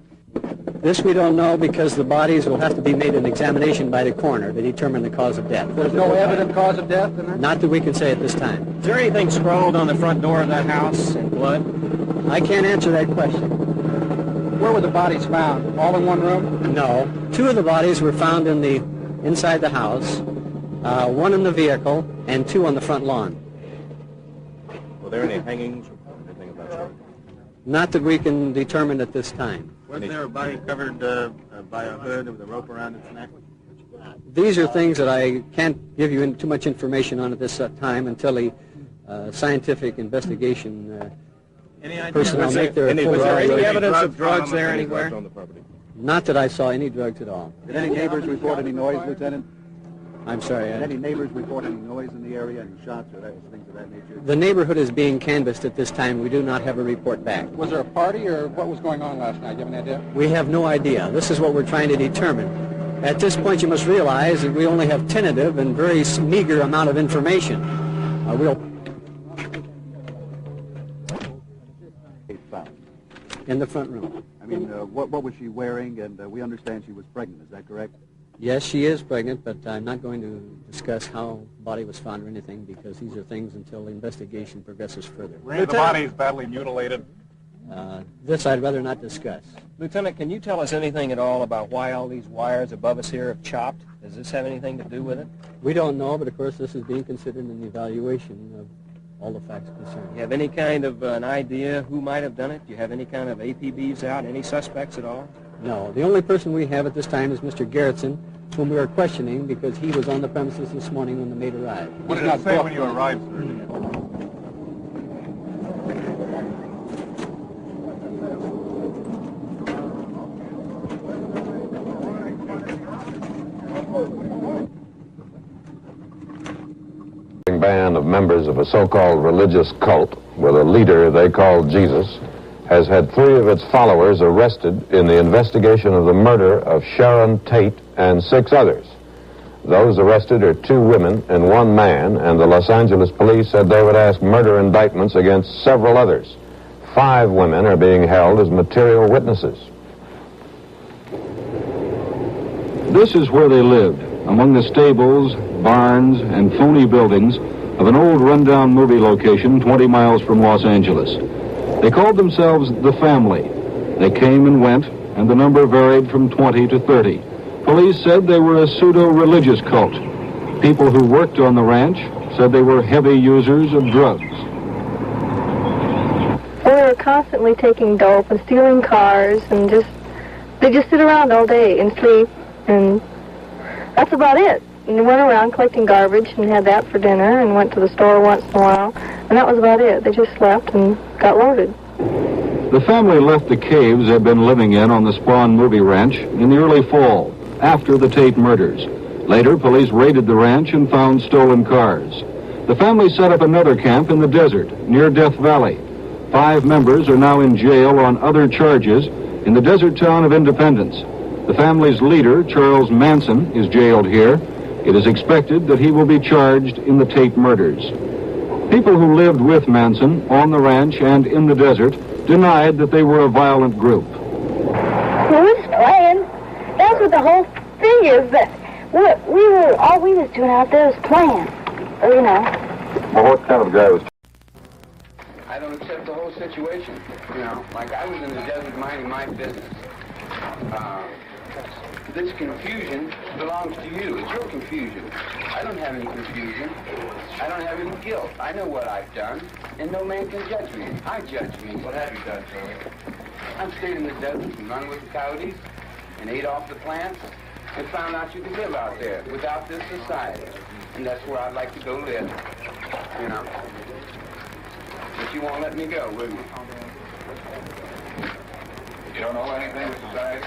This we don't know because the bodies will have to be made an examination by the coroner to determine the cause of death. There's no evident cause of death in there? Not that we can say at this time. Is there anything scrawled on the front door of that house in blood? I can't answer that question. Where were the bodies found? All in one room? No. 2 of the bodies were found inside the house, 1 in the vehicle, and 2 on the front lawn. Were there any hangings or anything about that? Not that we can determine at this time. Was there a body covered by a hood with a rope around its neck? These are things that I can't give you too much information on at this time until the scientific investigation personnel make their report. Was there any evidence of drugs there anywhere? Not that I saw any drugs at all. Did any neighbors report any noise, Lieutenant? I'm sorry. Did any neighbors report any noise in the area, any shots or things of that nature? The neighborhood is being canvassed at this time. We do not have a report back. Was there a party or what was going on last night? Do you have any idea? We have no idea. This is what we're trying to determine. At this point, you must realize that we only have tentative and very meager amount of information. In the front room. I mean, what was she wearing? And we understand she was pregnant. Is that correct? Yes, she is pregnant, but I'm not going to discuss how the body was found or anything because these are things until the investigation progresses further. Were the bodies badly mutilated? This I'd rather not discuss. Lieutenant, can you tell us anything at all about why all these wires above us here have chopped? Does this have anything to do with it? We don't know, but of course this is being considered in the evaluation of all the facts concerned. You have any kind of an idea who might have done it? Do you have any kind of APBs out, any suspects at all? No. The only person we have at this time is Mr. Gerritsen, whom we are questioning because he was on the premises this morning when the maid arrived. What did it say when you arrived, sir? Band of members of a so-called religious cult with a leader they call Jesus has had 3 of its followers arrested in the investigation of the murder of Sharon Tate and 6 others. Those arrested are 2 women and 1 man, and the Los Angeles police said they would ask murder indictments against several others. 5 women are being held as material witnesses. This is where they lived, among the stables, barns, and phony buildings of an old rundown movie location 20 miles from Los Angeles. They called themselves The Family. They came and went, and the number varied from 20 to 30. Police said they were a pseudo-religious cult. People who worked on the ranch said they were heavy users of drugs. We were constantly taking dope and stealing cars, and they just sit around all day and sleep, and that's about it. And went around collecting garbage and had that for dinner and went to the store once in a while, and that was about it. They just slept and got loaded. The family left the caves they'd been living in on the Spawn movie ranch in the early fall, after the Tate murders. Later, police raided the ranch and found stolen cars. The family set up another camp in the desert, near Death Valley. 5 members are now in jail on other charges in the desert town of Independence. The family's leader, Charles Manson, is jailed here. It is expected that he will be charged in the Tate murders. People who lived with Manson on the ranch and in the desert denied that they were a violent group. We were just playing. That's what the whole thing is, that all we was doing out there was playing, you know. Well, what kind of guy was... I don't accept the whole situation, you know. Like, I was in the desert minding my business. This confusion belongs to you. It's your confusion. I don't have any confusion. I don't have any guilt. I know what I've done, and no man can judge me. I judge me. What have you done, Charlie? I've stayed in the desert and run with the coyotes and ate off the plants and found out you could live out there without this society. And that's where I'd like to go live, you know. But you won't let me go, will you? don't know anything of society?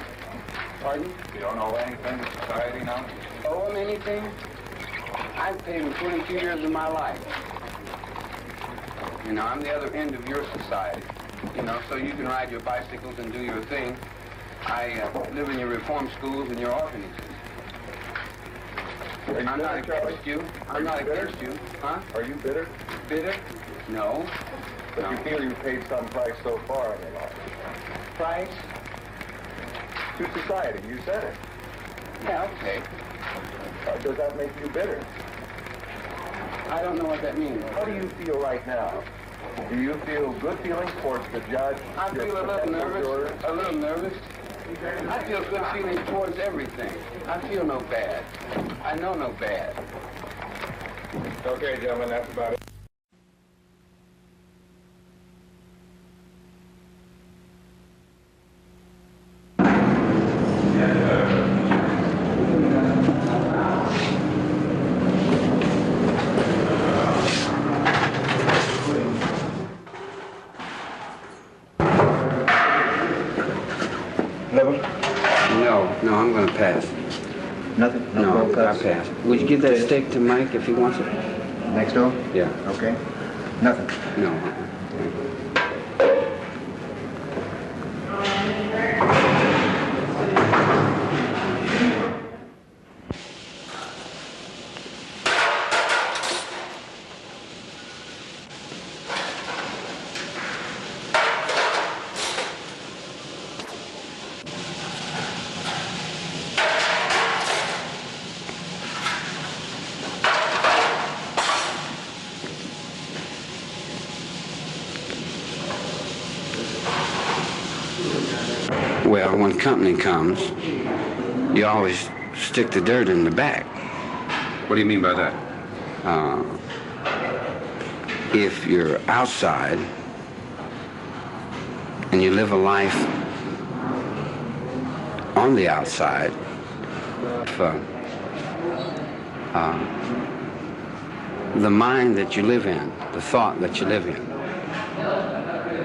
Pardon? You don't know anything of society now? Owe him anything? I've paid him 22 years of my life. You know, I'm the other end of your society. You know, so you can ride your bicycles and do your thing. I live in your reform schools and your orphanages. I'm not against you. I'm not against you. Huh? Are you bitter? Bitter? No. But you feel you've paid some price so far in your life. Price? To society, you said it. Yeah, okay. Does that make you bitter? I don't know what that means. How do you feel right now? Do you feel good feelings towards the judge? I feel a little nervous. A little nervous. I feel good feelings towards everything. I feel no bad. I know no bad. Okay, gentlemen, that's about it. No, I'm going to pass. Nothing? No, I pass. Would you give that steak to Mike if he wants it? Next door? Yeah. Okay. Nothing? No. Well, when company comes, you always stick the dirt in the back. What do you mean by that? If you're outside and you live a life on the outside, the mind that you live in, the thought that you live in,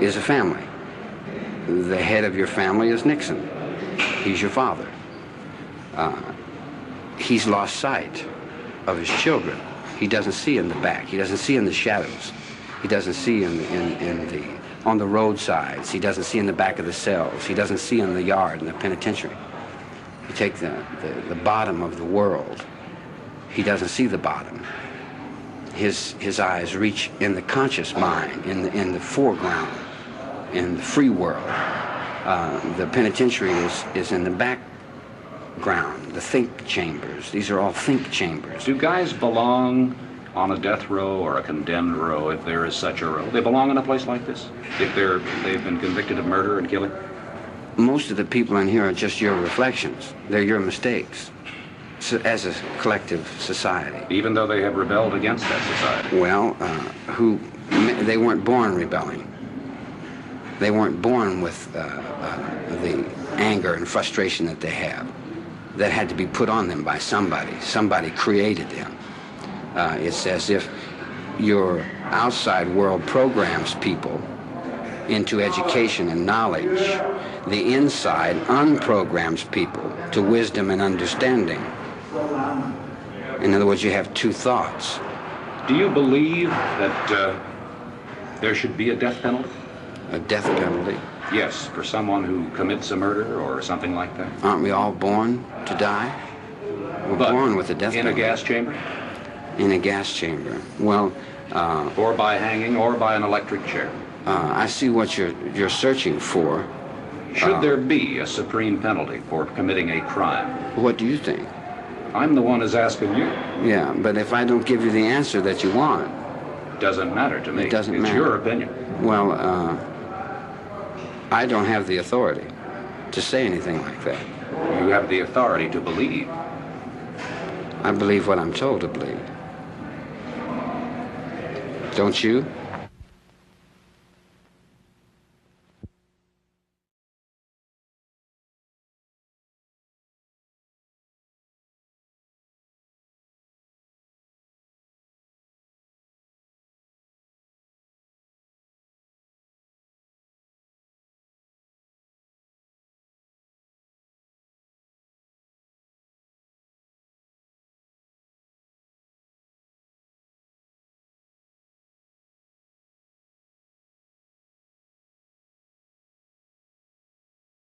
is a family. The head of your family is Nixon. He's your father. He's lost sight of his children. He doesn't see in the back. He doesn't see in the shadows. He doesn't see on the roadsides. He doesn't see in the back of the cells. He doesn't see in the yard in the penitentiary. You take the bottom of the world. He doesn't see the bottom. His eyes reach in the conscious mind, in the foreground, in the free world. The penitentiary is in the background, the think chambers. These are all think chambers. Do guys belong on a death row or a condemned row, if there is such a row? They belong in a place like this? If they've been convicted of murder and killing? Most of the people in here are just your reflections. They're your mistakes. So, as a collective society. Even though they have rebelled against that society? Well, they weren't born rebelling. They weren't born with the anger and frustration that they have. That had to be put on them by somebody. Somebody created them. It's as if your outside world programs people into education and knowledge. The inside unprograms people to wisdom and understanding. In other words, you have two thoughts. Do you believe that there should be a death penalty? A death penalty? Yes, for someone who commits a murder or something like that. Aren't we all born to die? We're born with a death penalty. In a gas chamber? In a gas chamber. Well, or by hanging, or by an electric chair. I see what you're searching for. Should there be a supreme penalty for committing a crime? What do you think? I'm the one who's asking you. Yeah, but if I don't give you the answer that you want... Doesn't matter to me. It doesn't matter. It's your opinion. Well, I don't have the authority to say anything like that. You have the authority to believe. I believe what I'm told to believe. Don't you?